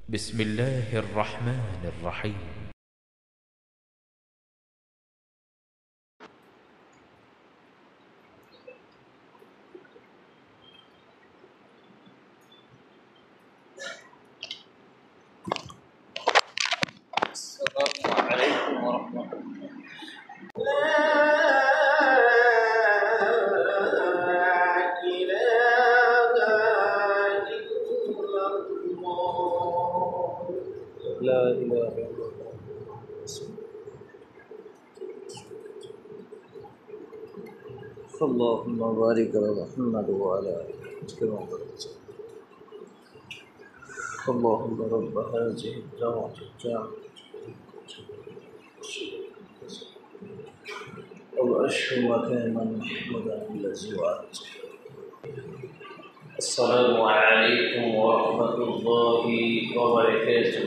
بسم الله الرحمن الرحيم. السلام عليكم ورحمة الله. لا إله إلا الله. اللهم بارك على محمد وعلى آله كما باركت. اللهم رب هذه الدعوة التامة وأشهد مكانا محمدا الذي وعدته. السلام عليكم ورحمة الله وبركاته.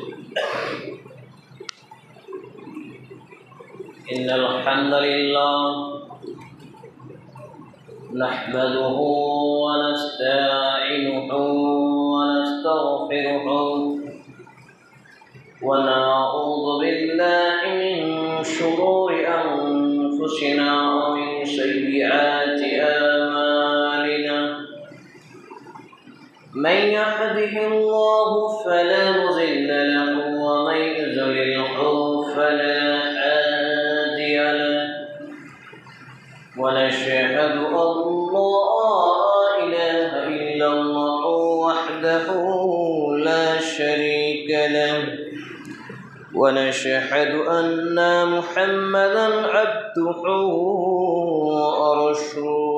إن الحمد لله نحمده ونستعينه ونستغفره ونعوذ بالله من شرور أنفسنا ومن سيئات أعمالنا. من يهده الله فلا مضل له ومن يضلله فلا هادي له. ونشهد أن لا إله إلا الله وحده لا شريك له. ونشهد أن محمدا عبده ورسوله.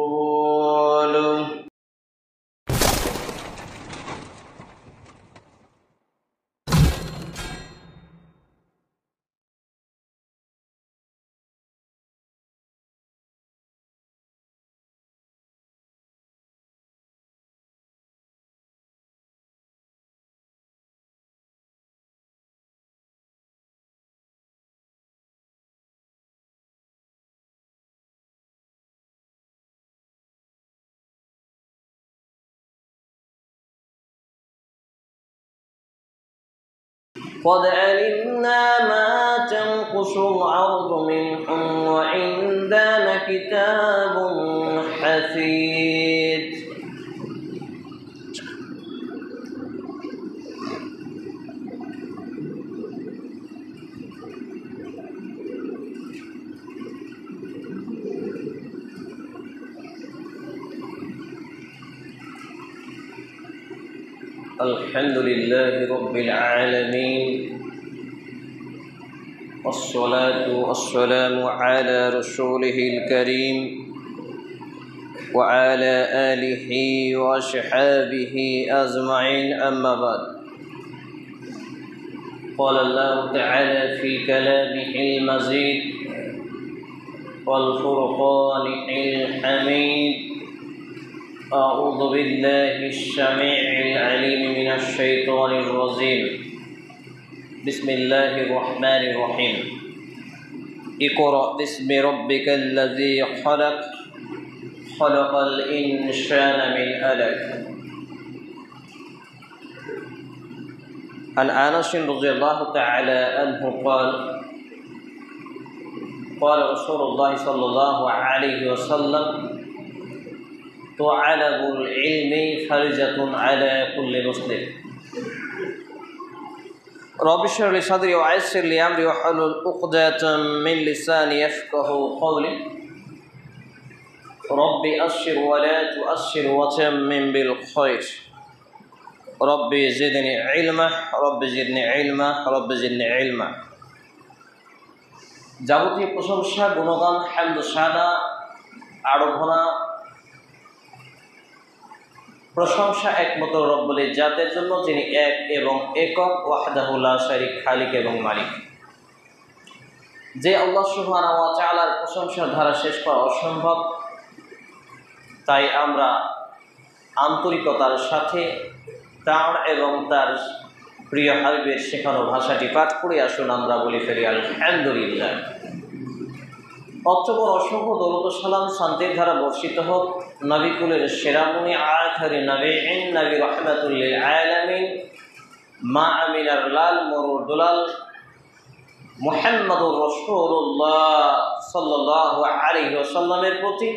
قد علمنا ما تنقص الأرض منهم وعندنا كتاب حفيظ. الحمد لله رب العالمين والصلاة والسلام على رسوله الكريم وعلى آله وأصحابه أجمعين. أما بعد، قال الله تعالى في كلامه المجيد والفرقان الحميد: أعوذ بالله السميع العليم من الشيطان الرجيم. بسم الله الرحمن الرحيم. اقرأ باسم ربك الذي خلق خلق الإنسان من علق. عن أنس رضي الله تعالى عنه قال: قال رسول الله صلى الله عليه وسلم: طلب العلم فريضة على كل مسلم. رب اشرح لي صدري ويسر لي أمري واحلل عقدة من لساني يفقهوا قولي. رب أشر ولا تؤشر وتمم بالخير. رب زدني علما رب زدني علما رب زدني علما. যাবতীয় প্রশংসা, গুণগান, হামদ, সানা, আরাধনা, প্রশংসা একমাত্র রব্বুল জাতের জন্য, যিনি এক এবং একক, ওয়াহদাহু লা শারীক, খালিক এবং মালিক। যে আল্লাহ সুবহানাহু ওয়া তাআলার প্রশংসার ধারা শেষ করা অসম্ভব, তাই আমরা আন্তরিকতার সাথে তার এবং তার প্রিয় হাবিবের শেখানো ভাষাটি পাঠ করে আসুন আমরা বলি ফেরি আলহামদুলিল্লাহ। অতঃপর অসংখ্য দরুদ ও সালাম শান্তির ধারা বর্ষিত হোক নবী কুলের সেরামুনি আখিরি নবী নবী রাহমাতুল লিল আলামিন মা আমিনার লাল মরুর দুলাল মুহাম্মদুর রাসূলুল্লাহ সাল্লাল্লাহু আলাইহি ওয়াসাল্লামের প্রতি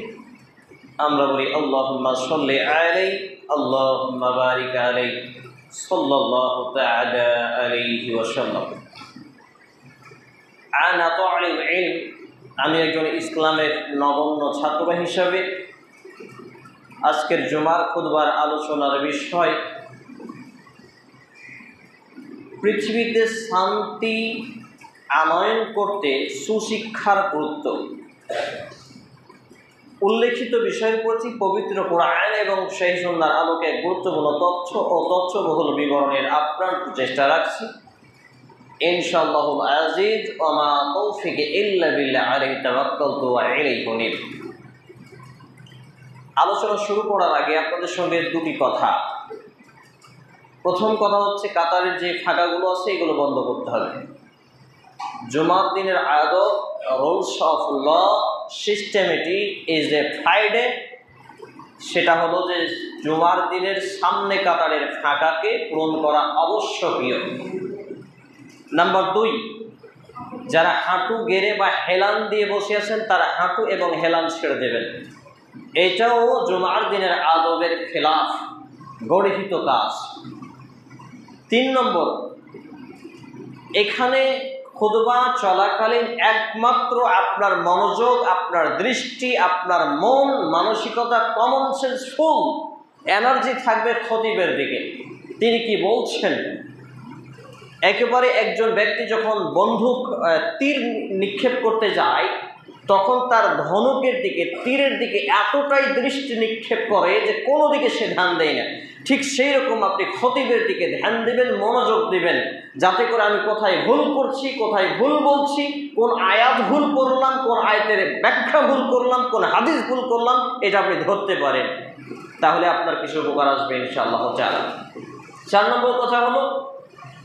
আমরা বলি আল্লাহুম্মা সাল্লি আলাইহি আল্লাহুম্মা বারিক আলাইহি সাল্লাল্লাহু তাআলা আলাইহি ওয়াসাল্লাম। আনা তালিব ইলম, আমি একজন ইসলামের নগণ্য ছাত্র হিসাবে আজকের জুমার খুতবার আলোচনার বিষয় পৃথিবীতে শান্তি আনয়ন করতে সুশিক্ষার গুরুত্ব। উল্লেখিত বিষয়ের প্রতি পবিত্র কোরআন এবং সহিহ সুন্নাহর আলোকে গুরুত্বপূর্ণ তথ্য ও তথ্যবহুল বিবরণের আপ্রাণ চেষ্টা রাখছি ইনশাআল্লাহুল আজিজ ওয়া মা তৌফিকি ইল্লা বিল্লাহ আলাইহি তাওয়াক্কালতু ওয়া ইলাইহি উনীব। আলোচনা শুরু করার আগে আপনাদের সঙ্গে দুটি কথা। প্রথম কথা হচ্ছে, কাতারের যে ফাঁকাগুলো আছে এগুলো বন্ধ করতে হবে। জুমার দিনের আদব, rules of law, systematic is a Friday, সেটা হলো যে জুমার দিনের সামনে কাতারের ফাঁকাকে পূরণ করা আবশ্যকীয়। নাম্বার 2, যারা হাঁটু গেড়ে বা হেলান দিয়ে বসে আছেন তারা হাঁটু এবং হেলান ছেড়ে দেবেন। এটাও জুমার দিনের আদবের খেলাফ, গর্হিত কাজ। 3 নম্বর, এখানে খুতবা চলাকালীন একমাত্র আপনার মনোযোগ, আপনার দৃষ্টি, আপনার মন মানসিকতা, কমন সেন্স, ফুল এনার্জি থাকবে খতিবের দিকে। তিনি কি বলছেন। একেবারে একজন ব্যক্তি যখন বন্দুক তীর নিক্ষেপ করতে যায় তখন তার ধনুকের দিকে, তীরের দিকে এতটাই দৃষ্টি নিক্ষেপ করে যে কোনো দিকে সে ধ্যান দেয় না। ঠিক সেই রকম আপনি খতিবের দিকে ধ্যান দেবেন, মনোযোগ দিবেন, যাতে করে আমি কোথায় ভুল করছি, কোথায় ভুল বলছি, কোন আয়াত ভুল করলাম, কোন আয়াতের ব্যাখ্যা ভুল করলাম, কোন হাদিস ভুল করলাম, এটা আপনি ধরতে পারেন। তাহলে আপনার কিছু উপকার আসবে ইনশাআল্লাহ তাআলা। 4 নম্বর কথা হলো,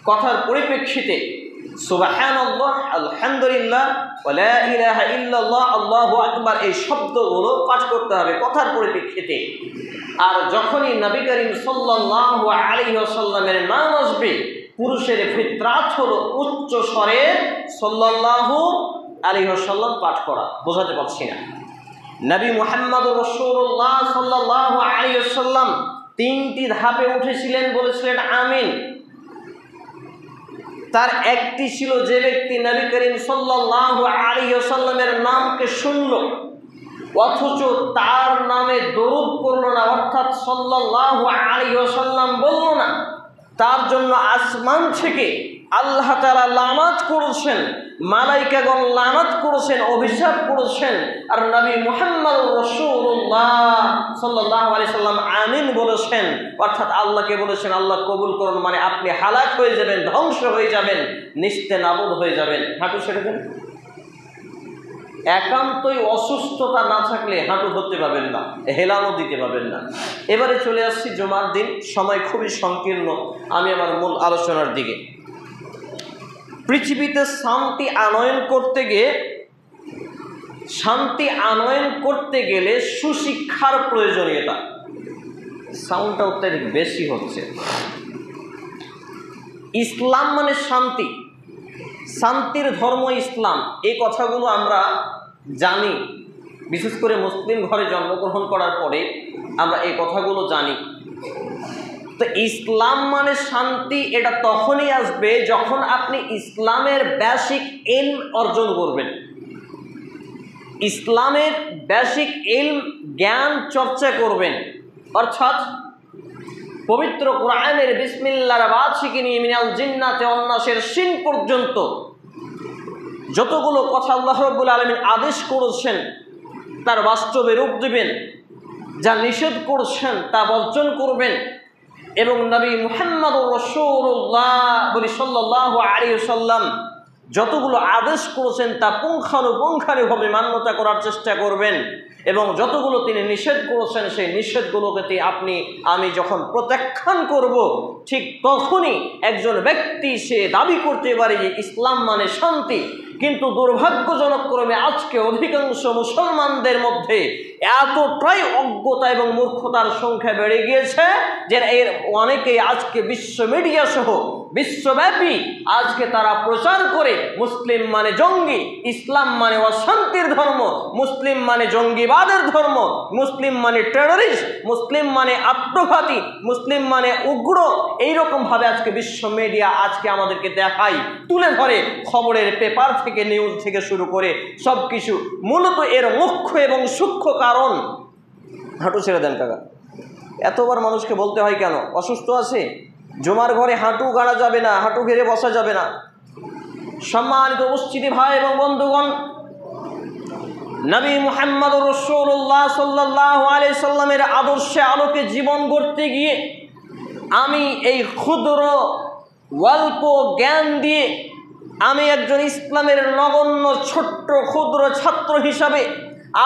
কথার পরিপ্রেক্ষিতে সুবহানাল্লাহ, আলহামদুলিল্লাহ, ওয়া লা ইলাহা ইল্লাল্লাহ, আল্লাহু আকবার এই শব্দগুলো পাঠ করতে হবে কথার পরিপ্রেক্ষিতে। আর যখনই নবী করিম সাল্লাল্লাহু আলাইহি ওয়াসাল্লামের নাম আসবে, পুরুষের ফিতরাত হলো উচ্চ স্বরে সাল্লাল্লাহু আলাইহি ওয়াসাল্লাম পাঠ করা। বোঝাতে পারছি না। নবী মুহাম্মদুর রাসূলুল্লাহ সাল্লাল্লাহু আলাইহি ওয়াসাল্লাম 3টি ধাপে উঠেছিলেন, বলেছিলেন আমিন। তার একটি ছিল, যে ব্যক্তি নবী করিম সাল্লাল্লাহু আলাইহি ওয়াসাল্লামের নামকে শুনল অথচ তার নামে দরুদ পড়ল না, অর্থাৎ সাল্লাল্লাহু আলাইহি ওয়াসাল্লাম বলল না, তার জন্য আসমান থেকে আল্লাহ তাআলা লানত করেছেন, মালাইকাগণ লানত করেছেন, অভিশাপ করেছেন। আর নবী মুহাম্মদুর রাসূলুল্লাহ সাল্লাল্লাহু আলাইহি সাল্লাম আমিন বলেছেন, অর্থাৎ আল্লাহকে বলেছেন আল্লাহ কবুল করুন, মানে আপনি হালাক হয়ে যাবেন, ধ্বংস হয়ে যাবেন, নিস্তেনাবুদ হয়ে যাবেন। হাঁটু ছেড়ে দেন। একান্তই অসুস্থতা না থাকলে হাঁটু ধরতে পাবেন না, হেলানো দিতে পাবেন না। এবারে চলে আসছি জুমার দিন, সময় খুবই সংকীর্ণ, আমি আমার মূল আলোচনার দিকে। পৃথিবীতে শান্তি আনয়ন করতে গেলে সুশিক্ষার প্রয়োজনীয়তা। সাউন্ডটা অত্যাধিক বেশি হচ্ছে। ইসলাম মানে শান্তি, শান্তির ধর্ম ইসলাম, এই কথাগুলো আমরা জানি। বিশেষ করে মুসলিম ঘরে জন্মগ্রহণ করার পরে আমরা এই কথাগুলো জানি। তো ইসলাম মানে শান্তি, এটা তখনই আসবে যখন আপনি ইসলামের বেসিক ইলম অর্জন করবেন, ইসলামের বেসিক ইলম জ্ঞান চর্চা করবেন। অর্থাৎ পবিত্র কোরআনের বিসমিল্লাহর বাদ শিখে নিয়ে মিনাল জিন্নাতে ওয়ান নাসের সিন পর্যন্ত যতগুলো কথা আল্লাহ রাব্বুল আলামিন আদেশ করেছেন তার বাস্তবে রূপ দিবেন, যা নিষেধ করছেন তা বর্জন করবেন। এবং নবী মুহাম্মদুর রাসূলুল্লাহ সাল্লাল্লাহু আলাইহি ওয়াসাল্লাম যতগুলো আদেশ করেছেন তা পুঙ্খানুপুঙ্খানুভাবে মান্যতা করার চেষ্টা করবেন, এবং যতগুলো তিনি নিষেধ করেছেন সেই নিষেধগুলোকে আমি যখন প্রত্যাখ্যান করব, ঠিক তখনই একজন ব্যক্তি সে দাবি করতে পারে যে ইসলাম মানে শান্তি। কিন্তু দুর্ভাগ্যজনক ক্রমে আজকে অধিকাংশ মুসলমানদের মধ্যে এতটাই অজ্ঞতা এবং মূর্খতার সংখ্যা বেড়ে গিয়েছে যে এর অনেকেই আজকে বিশ্ব মিডিয়া সহ বিশ্বব্যাপী আজকে তারা প্রচার করে মুসলিম মানে জঙ্গি, ইসলাম মানে অশান্তির ধর্ম, মুসলিম মানে জঙ্গিবাদের ধর্ম, মুসলিম মানে টেররিস্ট, মুসলিম মানে আত্মঘাতী, মুসলিম মানে উগ্র। এইরকমভাবে আজকে বিশ্ব মিডিয়া আজকে আমাদেরকে দেখায়, তুলে ধরে, খবরের পেপার থেকে নিউজ থেকে শুরু করে সব কিছু। মূলত এর মুখ্য এবং সূক্ষ্ম কারণ, হাঁটু ছেড়ে দেন কাকা, এতবার মানুষকে বলতে হয় কেন? অসুস্থ আছে, জুমার ঘরে হাঁটু গাড়া যাবে না, হাঁটু ঘেরে বসা যাবে না। সম্মানিত উপস্থিতি ভাই এবং বন্ধুগণ, নবী মুহাম্মদ রাসূলুল্লাহ সাল্লাল্লাহু আলাইহি সাল্লামের আদর্শে আলোকে জীবন গড়তে গিয়ে আমি এই ক্ষুদ্র অল্প জ্ঞান দিয়ে আমি একজন ইসলামের নগণ্য ছোট্ট ক্ষুদ্র ছাত্র হিসাবে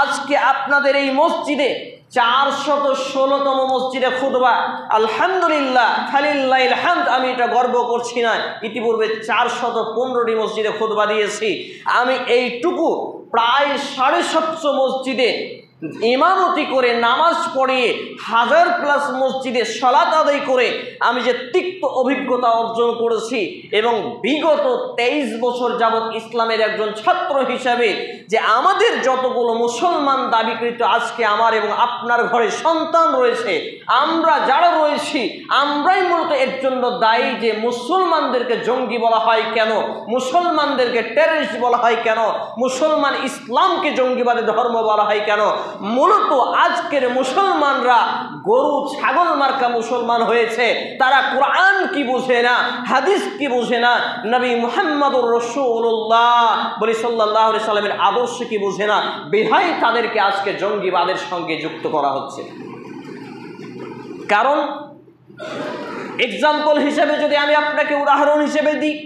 আজকে আপনাদের এই মসজিদে 416তম মসজিদে খুতবা, আলহামদুলিল্লাহ খালিল্লাহিল হামদ, আমি এটা গর্ব করছি না, ইতিপূর্বে 415টি মসজিদে খুতবা দিয়েছি। আমি এইটুকু প্রায় 750 মসজিদে ইমামতি করে নামাজ পড়িয়ে 1000+ মসজিদে সালাত আদায় করে আমি যে তিক্ত অভিজ্ঞতা অর্জন করেছি, এবং বিগত 23 বছর যাবৎ ইসলামের একজন ছাত্র হিসাবে যে আমাদের যতগুলো মুসলমান দাবিকৃত আজকে আমার এবং আপনার ঘরে সন্তান রয়েছে, আমরা যারা রয়েছি আমরাই মূলত এর জন্য দায়ী যে মুসলমানদেরকে জঙ্গি বলা হয় কেন, মুসলমানদেরকে টেররিস্ট বলা হয় কেন, মুসলমান ইসলামকে জঙ্গিবাদের ধর্ম বলা হয় কেন। মূলত আজকের মুসলমানরা গরু ছাগল মার্কা মুসলমান হয়েছে। তারা কোরআন কি বুঝে না, হাদিস কি বুঝে না, নবী মুহাম্মদুর রাসূলুল্লাহ বলি সাল্লাল্লাহু আলাইহি সাল্লামের আদর্শ কি বুঝে না, বিধায় তাদেরকে আজকে জঙ্গিবাদের সঙ্গে যুক্ত করা হচ্ছে। কারণ এক্সাম্পল হিসেবে যদি আমি আপনাকে উদাহরণ হিসেবে দিই,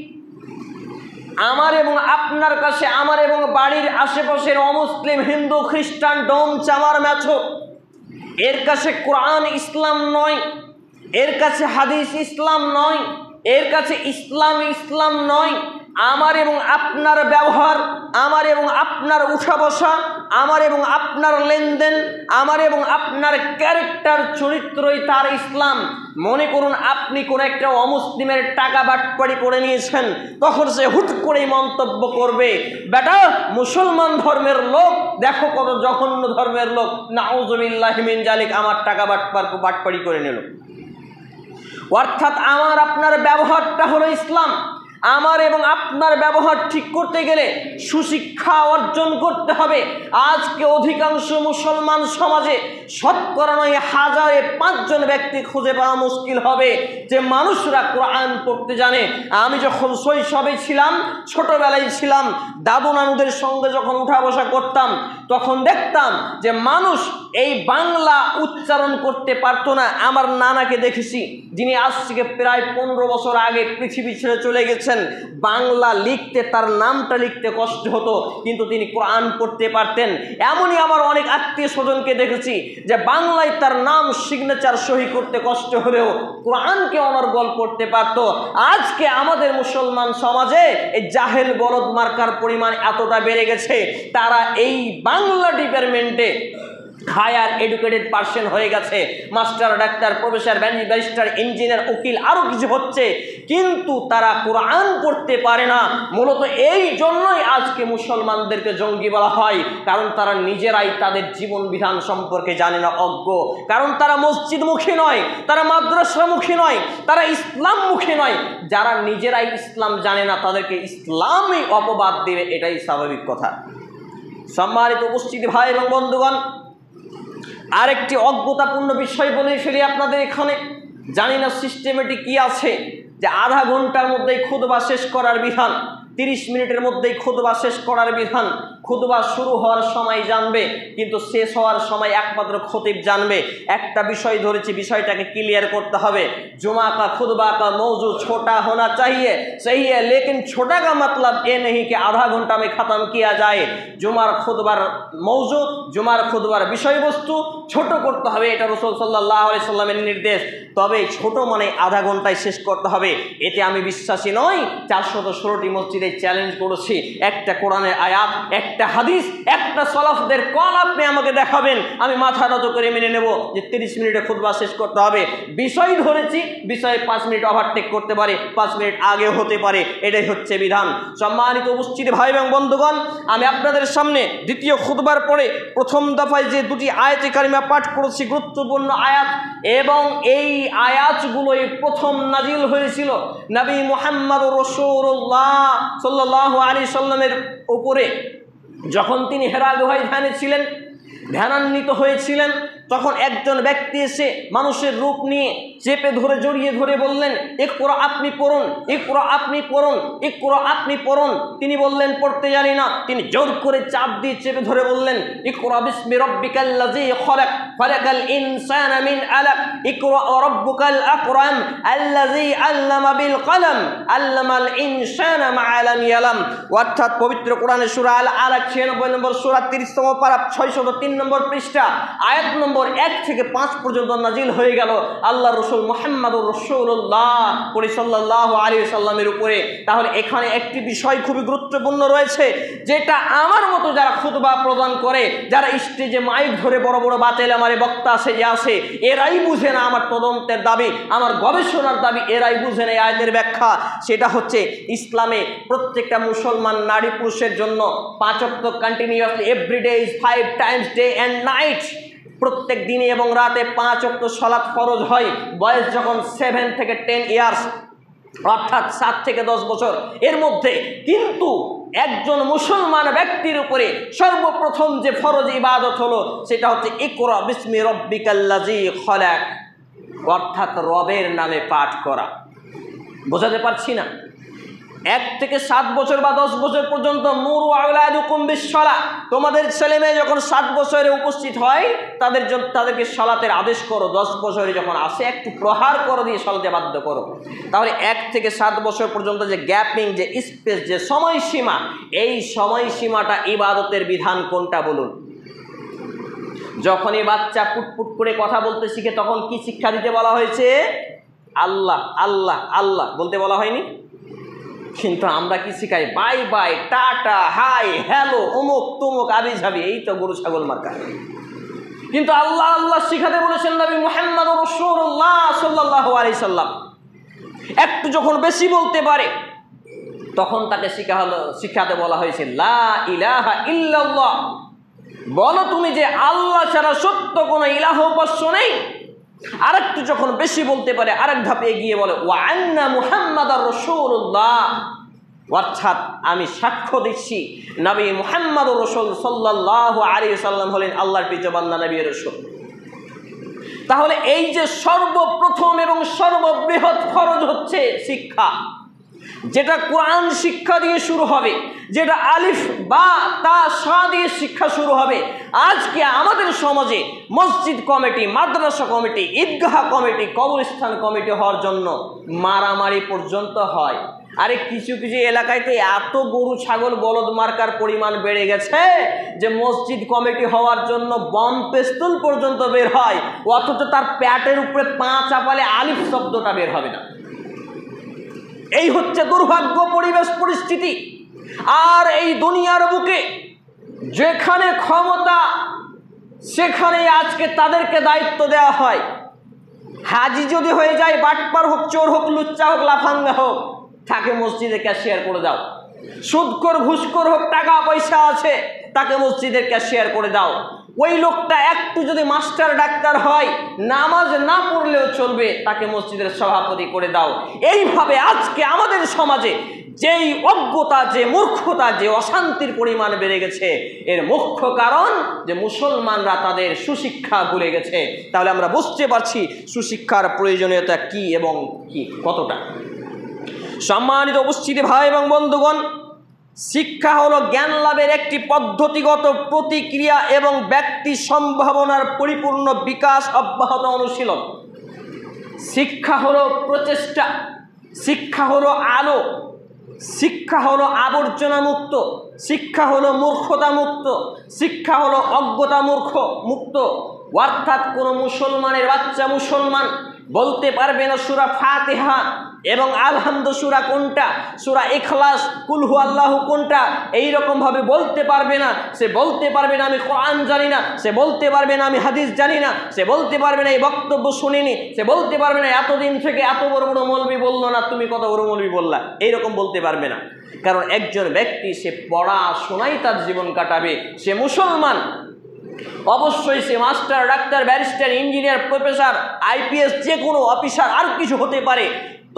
আমার এবং আপনার কাছে, আমার এবং বাড়ির আশেপাশের অমুসলিম হিন্দু খ্রিস্টান ডোম চামার ম্যাথর, এর কাছে কোরআন ইসলাম নয়, এর কাছে হাদিস ইসলাম নয়, এর কাছে ইসলাম নয়। আমার এবং আপনার ব্যবহার, আমার এবং আপনার উঠা বসা, আমার এবং আপনার লেনদেন, আমার এবং আপনার ক্যারেক্টার চরিত্রই তার ইসলাম। মনে করুন আপনি কোন একটা অমুসলিমের টাকা বাটপাড়ি করে নিয়েছেন, তখন সে হুট করেই মন্তব্য করবে, বেটা মুসলমান ধর্মের লোক, দেখো কত জঘন্য ধর্মের লোক, নাউযুবিল্লাহি মিন জালিক, আমার টাকা বাটপাড়ি করে নিল। অর্থাৎ আমার আপনার ব্যবহারটা হলো ইসলাম। আমার এবং আপনার ব্যবহার ঠিক করতে গেলে সুশিক্ষা অর্জন করতে হবে। আজকে অধিকাংশ মুসলমান সমাজে শতকরা 9,000-এ 5 জন ব্যক্তি খুঁজে পাওয়া মুশকিল হবে যে মানুষরা কোরআন পড়তে জানে। আমি যখন শৈশবে ছিলাম, ছোটবেলায় ছিলাম, দাদু নানুদের সঙ্গে যখন উঠা বসা করতাম, তখন দেখতাম যে মানুষ এই বাংলা উচ্চারণ করতে পারতো না। আমার নানাকে দেখেছি, যিনি আজ থেকে প্রায় 15 বছর আগে পৃথিবী ছেড়ে চলে গেছেন। বাংলা লিখতে, তার নামটা লিখতে কষ্ট হতো, কিন্তু তিনি কোরআন পড়তে পারতেন। এমনই আমার অনেক আত্মীয় স্বজনকে দেখেছি যে বাংলায় তার নাম সিগনেচার সহি করতে কষ্ট হলেও কোরআনকে অনর্গল পড়তে পারত। আজকে আমাদের মুসলমান সমাজে এই জাহেল বলদ মার্কার পরিমাণ এতটা বেড়ে গেছে, তারা এই বাংলা ডিপার্টমেন্টে হায়ার এডুকেটেড পার্সন হয়ে গেছে, master, doctor, professor, barrister, engineer, উকিল, আরও কিছু হচ্ছে, কিন্তু তারা কোরআন পড়তে পারে না। মূলত এই জন্যই আজকে মুসলমানদেরকে জঙ্গি বলা হয়, কারণ তারা নিজেরাই তাদের জীবন বিধান সম্পর্কে জানে না, অজ্ঞ। কারণ তারা মসজিদমুখী নয়, তারা মাদ্রাসামুখী নয়, তারা ইসলামমুখী নয়। যারা নিজেরাই ইসলাম জানে না তাদেরকে ইসলামই অপবাদ দেবে, এটাই স্বাভাবিক কথা। সম্মানিত উপস্থিতি ভাই এবং বন্ধুগণ, আরেকটি অজ্ঞতাপূর্ণ বিষয় বলে ফেলি আপনাদের এখানে। জানি না সিস্টেমেটিক কি আছে যে আধা ঘন্টার মধ্যেই খুতবা শেষ করার বিধান, 30 মিনিটের মধ্যেই খুতবা শেষ করার বিধান। খুতবা শুরু হওয়ার সময় জানবে, কিন্তু শেষ হওয়ার সময় একমাত্র খতিব জানবে। একটা বিষয় ধরেছি, বিষয়টাকে ক্লিয়ার করতে হবে। जुमा का खुतबा का मौजू छोटा होना चाहिए, सही है, लेकिन छोटा का मतलब ये नहीं कि आधा घंटा में ख़त्म किया जाए। जुमार खुतबार मौजू, जुमार खुतबार বিষয়বস্তু ছোট করতে হবে, এটা রাসূল সাল্লাল্লাহু আলাইহি সাল্লামের নির্দেশ। তবে ছোট মানে আধা ঘন্টায় শেষ করতে হবে, এতে আমি বিশ্বাসী নই। 416টি মসজিদে চ্যালেঞ্জ করেছি, একটা কোরআনের আয়াত, একটা হাদিস, একটা সলাফদের কল আপনি আমাকে দেখাবেন, আমি মাথা নত করে মেনে নেব যে 30 মিনিটে খুতবা শেষ করতে হবে। বিষয় ধরেছি, বিষয়ে 5 মিনিট ওভারটেক করতে পারে, 5 মিনিট আগে হতে পারে, এটাই হচ্ছে বিধান। সম্মানিত উপস্থিতি ভাই এবং বন্ধুগণ, আমি আপনাদের সামনে দ্বিতীয় খুতবার পরে প্রথম দফায় যে দুটি আয়াতে কারিমা পাঠ করেছি, গুরুত্বপূর্ণ আয়াত, এবং এই আয়াতগুলোই প্রথম নাজিল হয়েছিল নবী মুহাম্মদ রাসূলুল্লাহ সাল্লাল্লাহু আলাইহি সাল্লামের উপরে। যখন তিনি হেরা গুহায় ধ্যানে ছিলেন, ধ্যানান্বিত হয়েছিলেন, তখন একজন ব্যক্তি এসে মানুষের রূপ নিয়ে চেপে ধরে জড়িয়ে ধরে বললেন, ইকরা আপনি পড়ুন, ইকরা আপনি পড়ুন, ইকরা আপনি পড়ুন। তিনি বললেন পড়তে জানি না। তিনি জোর করে চাপ দিয়ে চেপে ধরে বললেন, ইকরা বিসমি রাব্বিকাল্লাযী খলাক, খলাকাল ইনসানা মিন আলাক, ইকরা রাব্বুকাল আকরাম আল্লাযী আল্লামা বিল কলম আল্লামাল ইনসানা মা লাম ইয়ালাম। অর্থাৎ পবিত্র কোরআনের সূরা আল আলাক 96 নম্বর সূরা 30তম পারা 603 নম্বর পৃষ্ঠা আয়াত নম্বর 1 থেকে 5 পর্যন্ত নাজিল হয়ে গেল আল্লাহ রসুল মুহাম্মদুর রাসূলুল্লাহ সাল্লাল্লাহু আলাইহি সাল্লামের উপরে। তাহলে এখানে একটি বিষয় খুবই গুরুত্বপূর্ণ রয়েছে, যেটা আমার মতো যারা খুতবা প্রদান করে, যারা স্টেজে মাইক ধরে বড় বড় বাতেল আমারে বক্তা সেজে আসে, এরাই বুঝে না আমার তদন্তের দাবি, আমার গবেষণার দাবি, এরাই বুঝে না এই আয়াতের ব্যাখ্যা। সেটা হচ্ছে ইসলামে প্রত্যেকটা মুসলমান নারী পুরুষের জন্য 5 ওয়াক্ত continuously everyday is 5 times day and night, প্রত্যেক দিনে এবং রাতে 5 ওয়াক্ত সালাত ফরজ হয়। বয়স যখন 7 থেকে 10 ইয়ার্স, অর্থাৎ 7 থেকে 10 বছর এর মধ্যে। কিন্তু একজন মুসলমান ব্যক্তির উপরে সর্বপ্রথম যে ফরজ ইবাদত হলো সেটা হচ্ছে ইকরা বিসমি রাব্বিকাল্লাযী খলাক, অর্থাৎ রবের নামে পাঠ করা। বোঝাতে পারছি না? 1 থেকে 7 বছর বা 10 বছর পর্যন্ত মুরু আওলাদুকুম বিসসালাহ, তোমাদের ছেলে মেয়ে যখন 7 বছরে উপস্থিত হয় তাদেরকে সালাতের আদেশ করো। 10 বছরে যখন আসে একটু প্রহার করো, দিয়ে সালাতে বাধ্য করো। তাহলে 1 থেকে 7 বছর পর্যন্ত যে গ্যাপিং, যে স্পেস, যে সময়সীমা, এই সময়সীমাটা ইবাদতের বিধান কোনটা বলুন? যখনই বাচ্চা পুটপুট করে কথা বলতে শিখে তখন কি শিক্ষা দিতে বলা হয়েছে? আল্লাহ আল্লাহ আল্লাহ বলতে বলা হয়নি? কিন্তু আমরা কি শিখাই? Bye bye, tata, hi, hello, অমুক তমুক, আবি ঝাবি, এই তো গরু ছাগল মার্কা। কিন্তু আল্লাহ আল্লাহ শিখাতে বলেছেন নবী মুহাম্মদ রাসূলুল্লাহ সাল্লাল্লাহু আলাইহি সাল্লাম। একটু যখন বেশি বলতে পারে তখন তাকে শিখাতে বলা হয়েছে লা ইলাহা ইল্লাল্লাহ, বলো তুমি যে আল্লাহ ছাড়া সত্য কোনো ইলাহ উপাস্য নেই। আরেকটু যখন বেশি বলতে পারে আরেক ধাপে এগিয়ে বলে ওয়া আন্না মুহাম্মাদার রাসূলুল্লাহ, অর্থাৎ আমি সাক্ষ্য দিচ্ছি নবী মুহাম্মদুর রাসূল সাল্লাল্লাহু আলাইহি সাল্লাম হলেন আল্লাহর প্রিয় বান্দা, নবী রাসূল। তাহলে এই যে সর্বপ্রথম এবং সর্ববৃহৎ ফরজ হচ্ছে শিক্ষা, যেটা কোরআন শিক্ষা দিয়ে শুরু হবে, যেটা আলিফ বা তা সা দিয়ে শিক্ষা শুরু হবে। আজকে আমাদের সমাজে মসজিদ কমিটি, মাদ্রাসা কমিটি, ঈদগাহ কমিটি, কবরস্থান কমিটি হওয়ার জন্য মারামারি পর্যন্ত হয়। আরে কিছু কিছু এলাকায় তো এত গরু ছাগল বলদ মার্কার পরিমাণ বেড়ে গেছে যে মসজিদ কমিটি হওয়ার জন্য বম পেস্তুল পর্যন্ত বের হয়, অথচ তার প্যাটের উপরে পা চাপালে আলিফ শব্দটা বের হবে না। এই হচ্ছে দুর্ভাগ্য পরিবেশ পরিস্থিতি। আর এই দুনিয়ার বুকে যেখানে ক্ষমতা সেখানে আজকে তাদেরকে দায়িত্ব দেওয়া হয়। হাজি যদি হয়ে যায়, বাটপার হোক, চোর হোক, লুচ্চা হোক, লাফাঙ্গা হোক, তাকে মসজিদে ক্যাশিয়ার করে দাও। সুদখোর ঘুষখোর হোক, টাকা পয়সা আছে, তাকে মসজিদের ক্যাশিয়ার করে দাও। ওই লোকটা একটু যদি মাস্টার ডাক্তার হয়, নামাজ না পড়লেও চলবে, তাকে মসজিদের সভাপতি করে দাও। এইভাবে আজকে আমাদের সমাজে যেই অজ্ঞতা, যে মূর্খতা, যে অশান্তির পরিমাণ বেড়ে গেছে, এর মুখ্য কারণ যে মুসলমানরা তাদের সুশিক্ষা ভুলে গেছে। তাহলে আমরা বুঝতে পারছি সুশিক্ষার প্রয়োজনীয়তা কি এবং কি কতটা। সম্মানিত উপস্থিতি ভাই এবং বন্ধুগণ, শিক্ষা হলো জ্ঞান লাভের একটি পদ্ধতিগত প্রতিক্রিয়া এবং ব্যক্তি সম্ভাবনার পরিপূর্ণ বিকাশ অব্যাহত অনুশীলন। শিক্ষা হলো প্রচেষ্টা, শিক্ষা হলো আলো, শিক্ষা হলো আবর্জনা মুক্ত, শিক্ষা হলো মূর্খতা মুক্ত, শিক্ষা হলো অজ্ঞতা মুক্ত। অর্থাৎ কোনো মুসলমানের বাচ্চা মুসলমান বলতে পারবে না সূরা ফাতিহা এবং আলহামদু সূরা কোনটা, সূরা ইখলাস, কুল হু আল্লাহু কোনটা, এইরকম ভাবে বলতে পারবে না। সে বলতে পারবে না আমি কোরআন জানি না, সে বলতে পারবে না আমি হাদিস জানি না, সে বলতে পারবে না এই বক্তব্য শুনিনি, সে বলতে পারবে না এতদিন থেকে এত বড় বড় মৌলবি বললো না, তুমি কত বড় মৌলবি বললা, এইরকম বলতে পারবে না। কারণ একজন ব্যক্তি সে পড়াশোনাই তার জীবন কাটাবে, সে মুসলমান, অবশ্যই সে master, doctor, barrister, engineer, professor, IPS, যে কোনো অফিসার আর কিছু হতে পারে,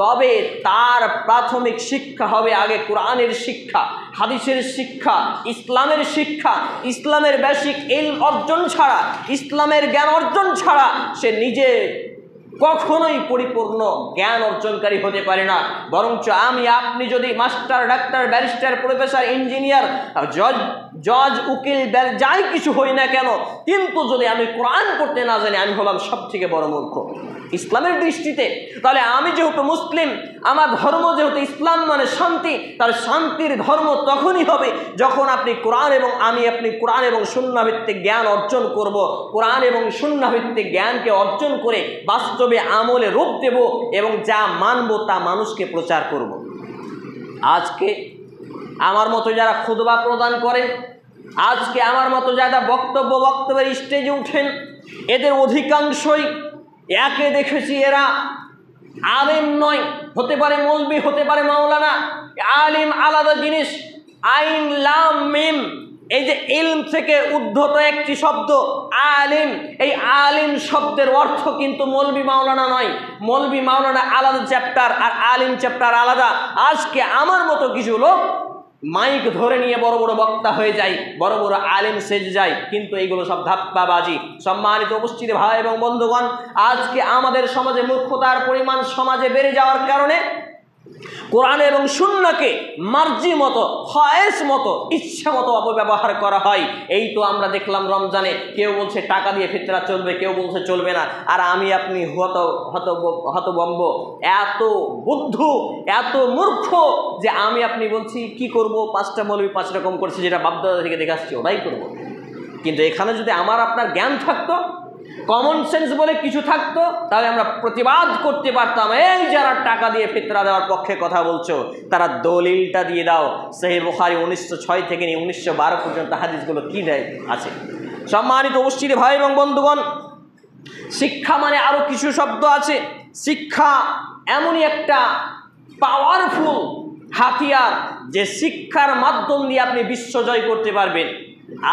তবে তার প্রাথমিক শিক্ষা হবে আগে কোরআনের শিক্ষা, হাদিসের শিক্ষা, ইসলামের শিক্ষা। ইসলামের বেসিক ইলম অর্জন ছাড়া, ইসলামের জ্ঞান অর্জন ছাড়া সে নিজে কখনোই পরিপূর্ণ জ্ঞান অর্জনকারী হতে পারে না। বরঞ্চ আমি আপনি যদি master, doctor, barrister, professor, engineer, জজ, উকিল, যাই কিছু হই না কেন, কিন্তু যদি আমি কোরআন পড়তে না জানি, আমি হলাম সব থেকে বড় মূর্খ ইসলামের দৃষ্টিতে। তাহলে আমি যেহেতু মুসলিম, আমার ধর্ম যেহেতু ইসলাম মানে শান্তি, তাহলে শান্তির ধর্ম তখনই হবে যখন আপনি কোরআন এবং আপনি কোরআন এবং সুন্নাহ ভিত্তিক জ্ঞান অর্জন করব। কোরআন এবং সুন্নাহ ভিত্তিক জ্ঞানকে অর্জন করে বাস্তবে আমলে রূপ দেব এবং যা মানব তা মানুষকে প্রচার করব। আজকে আমার মতো যারা খুতবা প্রদান করে, আজকে আমার মতো যারা বক্তব্যের স্টেজে উঠেন, এদের অধিকাংশই একে দেখেছি এরা আলেম নয়, হতে পারে মৌলবি, হতে পারে মাওলানা। আলিম আলাদা জিনিস, আইন লাম মিম, এই যে ইলম থেকে উদ্ধত একটি শব্দ আলিম, এই আলিম শব্দের অর্থ কিন্তু মৌলবি মাওলানা নয়। মৌলবি মাওলানা আলাদা চ্যাপ্টার আর আলিম চ্যাপ্টার আলাদা। আজকে আমার মতো কিছু লোক মাইক ধরে নিয়ে বড় বড় বক্তা হয়ে যায়, বড় বড় আলেম সেজে যায়, কিন্তু এইগুলো সব ধাপ্পাবাজি। সম্মানিত উপস্থিতি ভাই এবং বন্ধুগণ, আজকে আমাদের সমাজে মূর্খতার পরিমাণ সমাজে বেড়ে যাওয়ার কারণে কোরআন এবং সুন্নাহকে মার্জি মতো, খয়েস মতো, ইচ্ছা মতো অপব্যবহার করা হয়। এই তো আমরা দেখলাম রমজানে কেউ বলছে টাকা দিয়ে ফিতরা চলবে, কেউ বলছে চলবে না, আর আমি আপনি হতবম্ব, এত বুদ্ধু, এত মূর্খ যে আমি আপনি বলছি কি করব, 5টা মৌলবি 5 রকম করছে, যেটা বাপদাদা থেকে দেখে আসছি ওটাই করব। কিন্তু এখানে যদি আমার আপনার জ্ঞান থাকতো, কমন সেন্স বলে কিছু থাকতো, তাহলে আমরা প্রতিবাদ করতে পারতাম। এই যারা টাকা দিয়ে ফিতরা দেওয়ার পক্ষে কথা বলছো, তারা দলিলটা দিয়ে দাও। সহিহ বুখারী 1906 থেকে 1912 পর্যন্ত হাদিসগুলো কি দেয় আছে। সম্মানিত উপস্থিতি ভাই এবং বন্ধুগণ, শিক্ষা মানে আরো কিছু শব্দ আছে। শিক্ষা এমনই একটা পাওয়ারফুল হাতিয়ার যে শিক্ষার মাধ্যম দিয়ে আপনি বিশ্ব জয় করতে পারবেন।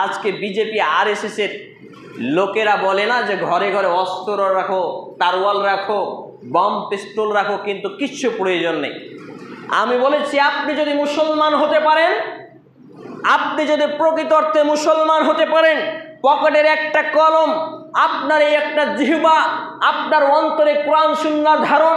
আজকে বিজেপি RSS এর লোকেরা বলে না যে ঘরে ঘরে অস্ত্র রাখো, তারওয়াল রাখো, বম পিস্তল রাখো, কিন্তু কিচ্ছু প্রয়োজন নেই। আমি বলেছি আপনি যদি মুসলমান হতে পারেন, আপনি যদি প্রকৃত অর্থে মুসলমান হতে পারেন, পকেটের একটা কলম, আপনার এই একটা জিহ্বা, আপনার অন্তরে কোরআন সুন্নাহর ধারণ,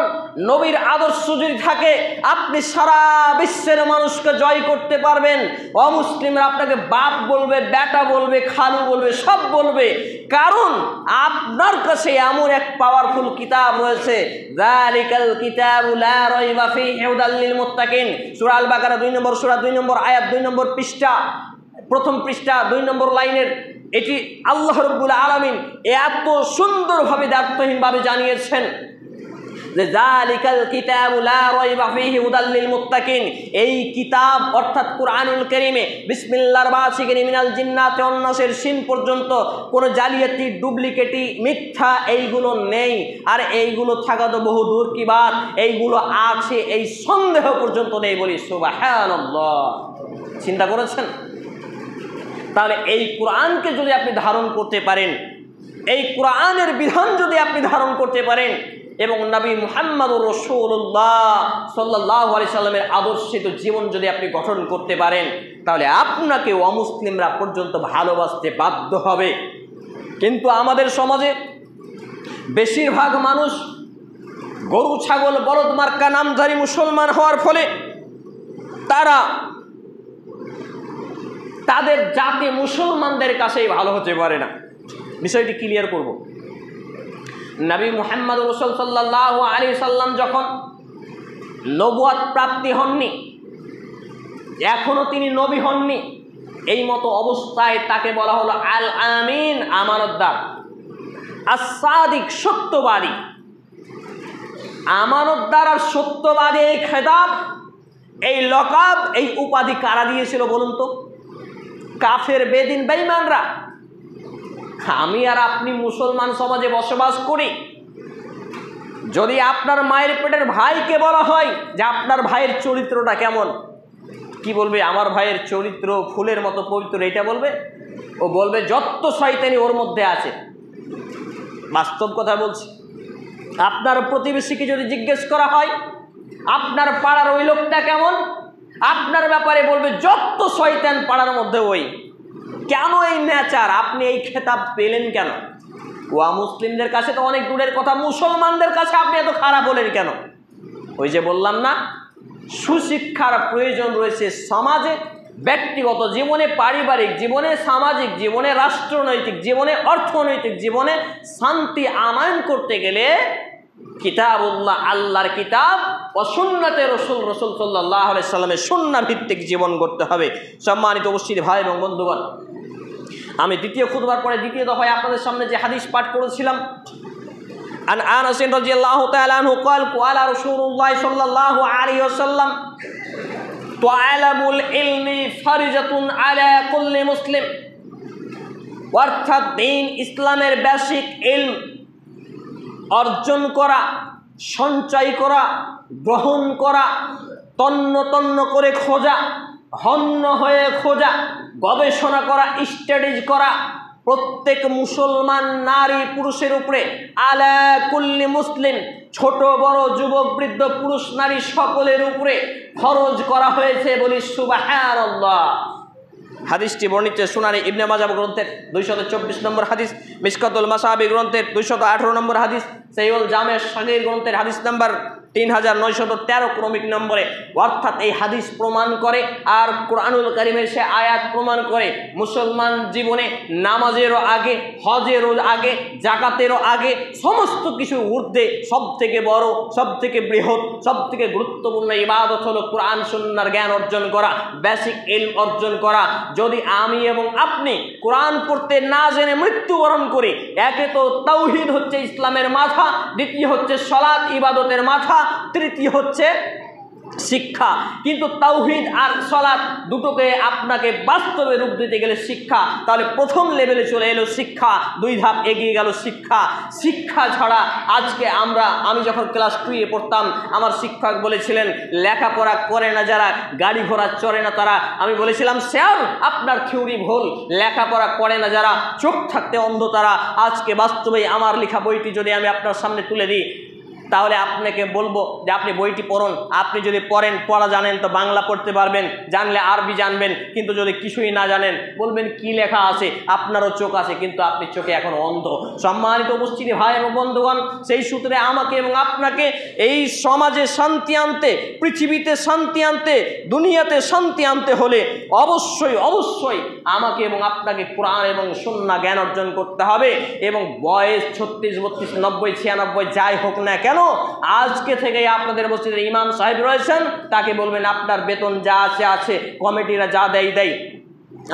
নবীর আদর্শ যদি থাকে, আপনি সারা বিশ্বের মানুষকে জয় করতে পারবেন। অমুসলিমরা আপনাকে বাপ বলবে, বেটা বলবে, খালু বলবে, সব বলবে, কারণ আপনার কাছে এমন এক পাওয়ারফুল কিতাব রয়েছে। যালিকাল কিতাবু লা রাইবা ফীহি হুদাল লিল মুত্তাকিন, সূরা আল বাকারা 2 নম্বর সূরা 2 নম্বর আয়াত 2 নম্বর পৃষ্ঠা, প্রথম পৃষ্ঠা 2 নম্বর লাইনের এটি আল্লাহ রাব্বুল আলামিন এত সুন্দরভাবে দ্ব্যর্থহীনভাবে জানিয়েছেন যে যালিকাল কিতাবু লা রাইবা ফীহি হুদাল লিল মুত্তাকিন। এই কিতাব অর্থাৎ কুরআনুল কারীমে বিসমিল্লাহির বাসিকিন মিনাল জিন্নাতি ওয়ান নাসের সিন পর্যন্ত কোনো জালিয়াতি, ডুপ্লিকেটি, মিথ্যা এইগুলো নেই। আর এইগুলো থাকা তো বহু দূর কি বাত, এইগুলো আছে এই সন্দেহ পর্যন্ত নেই। বলি সুবহানাল্লাহ। চিন্তা করেছেন? তাহলে এই কোরআনকে যদি আপনি ধারণ করতে পারেন, এই কোরআনের বিধান যদি আপনি ধারণ করতে পারেন এবং নবী মুহাম্মদুর রাসূলুল্লাহ সাল্লাল্লাহু আলাইহি সাল্লামের আদর্শিত জীবন যদি আপনি গঠন করতে পারেন, তাহলে আপনাকে অমুসলিমরা পর্যন্ত ভালোবাসতে বাধ্য হবে। কিন্তু আমাদের সমাজে বেশিরভাগ মানুষ গরু, ছাগল, বলদ মার্কা নামধারী মুসলমান হওয়ার ফলে তারা তাদের জাতি মুসলমানদের কাছেই ভালো হতে পারে না। বিষয়টি ক্লিয়ার করব। নবী মুহাম্মদ রাসূল সাল্লাল্লাহু আলাইহি সাল্লাম যখন নবুয়ত প্রাপ্তি হননি, এখনো তিনি নবী হননি, এই মতো অবস্থায় তাকে বলা হলো আল আমিন, আমানতদার, as-সাদিক, সত্যবাদী। আমানতদার আর সত্যবাদী এই খেতাব, এই লকাব, এই উপাধি কারা দিয়েছিল বলুন তো? কাফের, বেদিন, বেঈমানরা। আমি আর আপনি মুসলমান সমাজে বসবাস করি, যদি আপনার মায়ের পেটের ভাইকে বলা হয় যে আপনার ভাইয়ের চরিত্রটা কেমন, কি বলবে? আমার ভাইয়ের চরিত্র ফুলের মতো পবিত্র, এটা বলবে? ও বলবে যত শয়তানি ওর মধ্যে আছে। বাস্তব কথা বলছি। আপনার প্রতিবেশীকে যদি জিজ্ঞেস করা হয় আপনার পাড়ার ওই লোকটা কেমন, আপনার ব্যাপারে বলবে যত শয়তান পাড়ার মধ্যে ওই। কেন এই নেচার? আপনি এই খেতাব পেলেন কেন? ওয়া মুসলিমদের কাছে তো অনেক দূরের কথা, মুসলমানদের কাছে আপনি এত খারাপ হলেন কেন? ওই যে বললাম না, সুশিক্ষার প্রয়োজন রয়েছে সমাজে, ব্যক্তিগত জীবনে, পারিবারিক জীবনে, সামাজিক জীবনে, রাষ্ট্রনৈতিক জীবনে, অর্থনৈতিক জীবনে শান্তি আনয়ন করতে গেলে কিতাবুল্লাহ, আল্লাহর কিতাব ও সুন্নতে রাসূল সাল্লাল্লাহু আলাইহি সাল্লামের সুন্নাহ ভিত্তিক জীবন করতে হবে। সম্মানিত উপস্থিতি ভাই এবং বন্ধুগণ, আমি দ্বিতীয় খুতবার পরে দ্বিতীয় দফায় আপনাদের সামনে যে হাদিস পাঠ করেছিলাম, عن أنس رضي الله تعالى عنه قال قال رسول الله صلى الله عليه وسلم طلب العلم فريضة على كل مسلم। অর্থাৎ দ্বীন ইসলামের বেসিক ইলম অর্জন করা, সঞ্চয় করা, গ্রহণ করা, তন্ন তন্ন করে খোঁজা, হন্য হয়ে খোঁজা, গবেষণা করা, স্টাডিজ করা প্রত্যেক মুসলমান নারী পুরুষের উপরে, আলা কুল্লি মুসলিম, ছোট বড়, যুবক বৃদ্ধ, পুরুষ নারী সকলের উপরে ফরজ করা হয়েছে। বলি সুবহানাল্লাহ। হাদিসটি বর্ণিত সুনানি ইবনে মাজাহ গ্রন্থের 224 নম্বর হাদিস, মিশকাতুল মাসাবি গ্রন্থের 218 নম্বর হাদিস, সহিহুল জামে সগীর গ্রন্থের হাদিস নাম্বার 3913 ক্রমিক নম্বরে। অর্থাৎ এই হাদিস প্রমাণ করে আর কোরআনুল কারীমের সে আয়াত প্রমাণ করে মুসলমান জীবনে নামাজেরও আগে, হজেরও আগে, যাকাতেরও আগে, সমস্ত কিছুর ঊর্ধ্বে সবথেকে বড়, সবথেকে বৃহৎ, সবথেকে গুরুত্বপূর্ণ ইবাদত হলো কোরআন সুন্নাহর জ্ঞান অর্জন করা, বেসিক ইলম অর্জন করা। যদি আমি এবং আপনি কোরআন পড়তে না জেনে মৃত্যুবরণ করি, একে তো তাওহীদ হচ্ছে ইসলামের মাথা, দ্বিতীয় হচ্ছে সালাত ইবাদতের মাথা, তৃতীয় হচ্ছে শিক্ষা। কিন্তু তাওহীদ আর সালাত দুটোকে আপনাকে বাস্তবে রূপ দিতে গেলে শিক্ষা, তাহলে প্রথম লেভেলে চলে এলো শিক্ষা, 2 ধাপ এগিয়ে গেল শিক্ষা। শিক্ষা ছাড়া আজকে আমি যখন ক্লাস 2-এ পড়তাম, আমার শিক্ষক বলেছিলেন লেখাপড়া করে না যারা, গাড়ি ঘোড়া চড়ে না তারা। আমি বলেছিলাম স্যার আপনার থিওরি ভুল, লেখাপড়া করে না যারা, চোখ থাকতে অন্ধ তারা। আজকে বাস্তবেই আমার লেখা বইটি যদি আমি আপনার সামনে তুলে দিই, তাহলে আপনাকে বলবো যে আপনি বইটি পড়ুন। আপনি যদি পড়েন, পড়া জানেন তো বাংলা পড়তে পারবেন, জানলে আরবি জানবেন। কিন্তু যদি কিছুই না জানেন, বলবেন কি লেখা আছে, আপনারও চোখ আছে কিন্তু আপনি চোখে এখন অন্ধ। সম্মানিত উপস্থিতি ভাই এবং বন্ধুগণ, সেই সূত্রে আমাকে এবং আপনাকে এই সমাজে শান্তি আনতে, পৃথিবীতে শান্তি আনতে, দুনিয়াতে শান্তি আনতে হলে অবশ্যই অবশ্যই আমাকে এবং আপনাকে কোরআন এবং সুন্নাহ জ্ঞান অর্জন করতে হবে। এবং বয়স 36, 32, 90, 96 যাই হোক না কেন, আজকে থেকে আপনাদের মসজিদের ইমাম সাহেব রয়েছেন, তাকে বলবেন আপনার বেতন যা আছে আছে, কমিটিরা যা দেয়,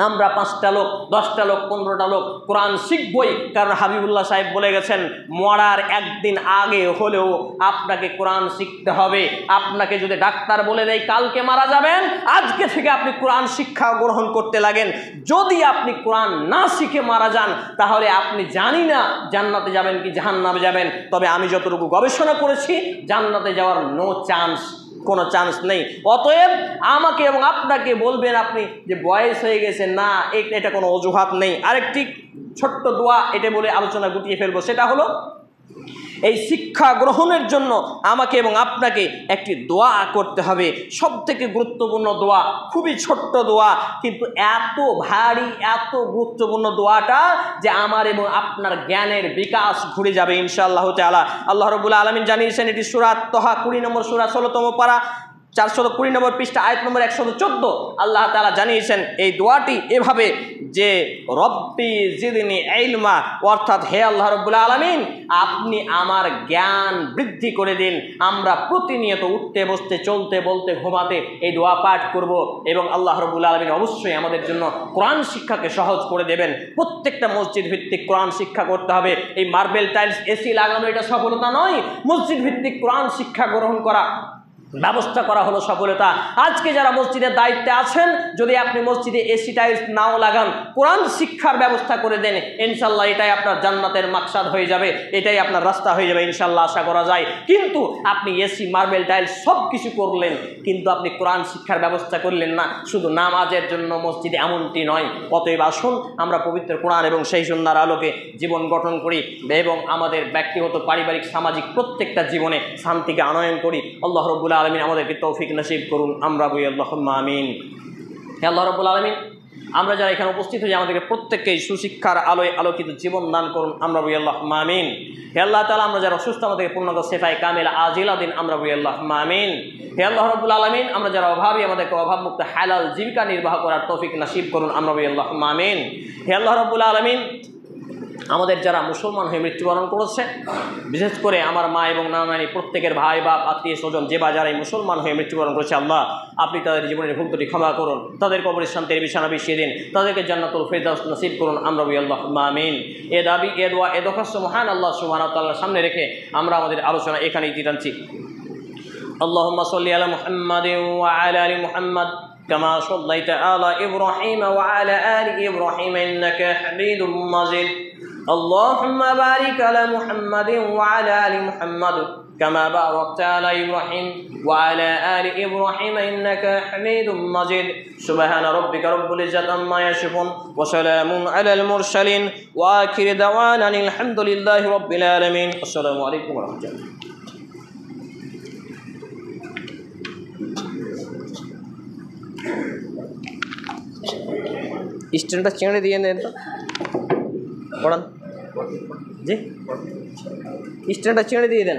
আমরা 5টা লোক, 10টা লোক, 15টা লোক কোরআন শিখবই। কারণ হাবিবুল্লাহ সাহেব বলে গেছেন মরার একদিন আগে হলেও আপনাকে কোরআন শিখতে হবে। আপনাকে যদি ডাক্তার বলে দেয় কালকে মারা যাবেন, আজকে থেকে আপনি কোরআন শিক্ষা গ্রহণ করতে লাগেন। যদি আপনি কোরআন না শিখে মারা যান, তাহলে আপনি জানি না জান্নাতে যাবেন কি জাহান্নামে যাবেন। তবে আমি যতটুকু গবেষণা করেছি, জান্নাতে যাওয়ার নো চান্স, কোনো চান্স নেই। অতএব আমাকে এবং আপনাকে বলবেন আপনি যে বয়স হয়ে গেছে, না এটা কোনো অজুহাত নেই। আরেকটি ছোট্ট দোয়া এটা বলে আলোচনা গুটিয়ে ফেলবো, সেটা হলো এই শিক্ষা গ্রহণের জন্য আমাকে এবং আপনাকে একটি দোয়া করতে হবে। সবথেকে গুরুত্বপূর্ণ দোয়া, খুবই ছোট্ট দোয়া, কিন্তু এত ভারী, এত গুরুত্বপূর্ণ দোয়াটা যে আমার এবং আপনার জ্ঞানের বিকাশ ঘুরে যাবে ইনশাআল্লাহ তাআলা। আল্লাহ রাব্বুল আলামিন জানিয়েছেন, এটি সূরা তাহা 20 নম্বর সূরা 16তম পারা 420 নম্বর পৃষ্ঠা আয়াত নম্বর 114 আল্লাহ তাআলা জানিয়েছেন এই দোয়াটি এভাবে যে রব্বি জিদনি ইলমা, অর্থাৎ হে আল্লাহ রাব্বুল আলামিন আপনি আমার জ্ঞান বৃদ্ধি করে দিন। আমরা প্রতিনিয়ত উঠতে বসতে চলতে বলতে ঘুমাতে এই দোয়া পাঠ করব এবং আল্লাহ রাব্বুল আলামিন অবশ্যই আমাদের জন্য কোরআন শিক্ষাকে সহজ করে দেবেন। প্রত্যেকটা মসজিদ ভিত্তিক কোরআন শিক্ষা করতে হবে। এই মার্বেল টাইলস এসি লাগানো এটা সফলতা নয়, মসজিদ ভিত্তিক কোরআন শিক্ষা গ্রহণ করা ব্যবস্থা করা হলো সফলতা। আজকে যারা মসজিদের দায়িত্বে আছেন, যদি আপনি মসজিদে এসি টাইলস নাও লাগান, কোরআন শিক্ষার ব্যবস্থা করে দেন, ইনশাল্লাহ এটাই আপনার জান্নাতের মাকসাদ হয়ে যাবে, এটাই আপনার রাস্তা হয়ে যাবে ইনশাল্লাহ, আশা করা যায়। কিন্তু আপনি এসি মার্বেল টাইলস সব কিছু করলেন, কিন্তু আপনি কোরআন শিক্ষার ব্যবস্থা করলেন না, শুধু নামাজের জন্য মসজিদে, এমনটি নয়। অতএব আসুন আমরা পবিত্র কোরআন এবং সেই সুন্নাহর আলোকে জীবন গঠন করি এবং আমাদের ব্যক্তিগত পারিবারিক সামাজিক প্রত্যেকটা জীবনে শান্তিকে আনয়ন করি। আল্লাহ রাব্বুল আলামিন আমাদেরকে তৌফিক নসিব করুন, আমরা বলি আল্লাহুম্মা আমিন। হে আল্লাহ রাব্বুল আলামিন, আমরা যারা এখানে উপস্থিত হই আমাদেরকে প্রত্যেককেই সুশিক্ষার আলোয় আলোকিত জীবন দান করুন, আমরা বলি আল্লাহুম্মা আমিন। হে আল্লাহ তাআলা, আমরা যারা অসুস্থ আমাদেরকে পূর্ণাঙ্গ শিফায়ে কামিলা আজিলা দিন, আমরা বলি আল্লাহুম্মা আমিন। হে আল্লাহ রাব্বুল আলামিন, আমরা যারা অভাবী আমাদেরকে অভাবমুক্ত হালাল জীবিকা নির্বাহ করার তৌফিক নসিব করুন, আমরা বলি আল্লাহুম্মা আমিন। হে আল্লাহ রাব্বুল আলামিন, আমাদের যারা মুসলমান হয়ে মৃত্যুবরণ করেছে, বিশেষ করে আমার মা এবং নানানি প্রত্যেকের ভাই বাপ আত্মীয় স্বজন যে বা যারাই মুসলমান হয়ে মৃত্যুবরণ করেছে, আল্লাহ আপনি তাদের জীবনের ভুল ত্রুটি ক্ষমা করুন, তাদের কবরের শান্তির বিছানা বিছিয়ে দিন, তাদেরকে জান্নাতুল ফেরদাউস নসিব করুন, আমরা বলি আল্লাহুম্মা আমিন। এ দাবি, এ দোয়া, এ দরখাস্ত মহান আল্লাহ সুবহানাহু ওয়া তাআলার সামনে রেখে আমরা আমাদের আলোচনা এখানেই টানছি। আল্লাহুম্মা সাল্লি আলা মুহাম্মাদিন ওয়া আলা আলি মুহাম্মাদ কামা সাল্লাইতা আলা ইব্রাহিম ওয়া আলা আলি ইব্রাহিম ইন্নাকা হামিদুম মাজিদ। اللهم بارك على محمد وعلى آل محمد كما باركت على إبراهيم وعلى آل إبراهيم إنك حميد مجيد. سبحان ربك رب العزة عما يصفون وسلام على المرسلين وآخر دعوانا الحمد لله رب العالمين. السلام عليكم ورحمة الله. স্ট্যান্ডটা ছেড়ে দিয়ে নেন তো, পড়ান জি, স্ট্যান্ডটা ছেড়ে দিয়ে দেন।